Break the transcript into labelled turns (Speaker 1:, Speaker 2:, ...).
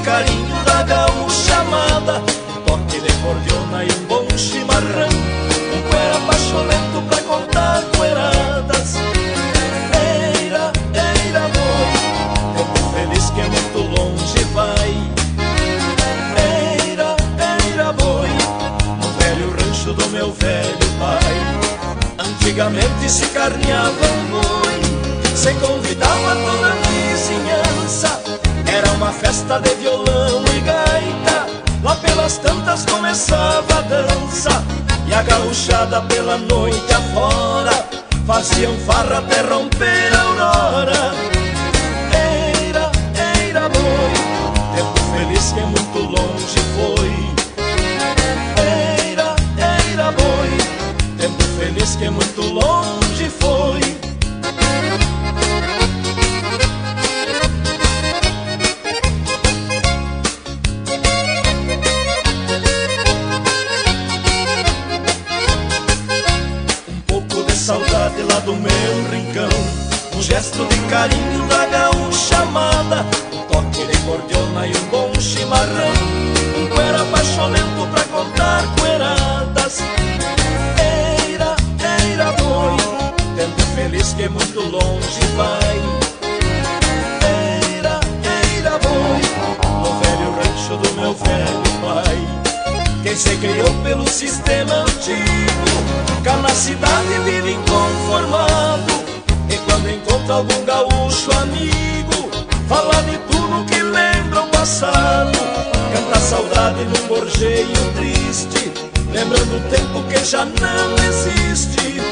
Speaker 1: carinho da gaúcha amada, um toque de cordiona e um bom chimarrão, um cuera pacholento pra contar cueradas. Eira, eira boi, tempo feliz que muito longe vai. Eira, eira boi, no velho rancho do meu velho pai. Antigamente se carneava um boi, se convidava toda a vizinhança, era uma festa de violão e gaita, lá pelas tantas começava a dança, e a gauchada pela noite afora faziam farra até romper a aurora. Eira, eira boi, tempo feliz que muito longe foi. Eira, eira boi, tempo feliz que muito longe foi. Saudade lá do meu rincão, um gesto de carinho da gaúcha amada, um toque de cordiona e um bom chimarrão, um cuera pacholento pra contar cueradas. Eira, eira boi, tempo feliz que muito longe vai. Eira, eira boi, no velho rancho do meu velho pai. Quem se criou pelo sistema antigo, cá na cidade vive inconformado, e quando encontra algum gaúcho amigo, fala de tudo que lembra o passado, canta a saudade num gorjeio triste, lembrando o tempo que já não existe.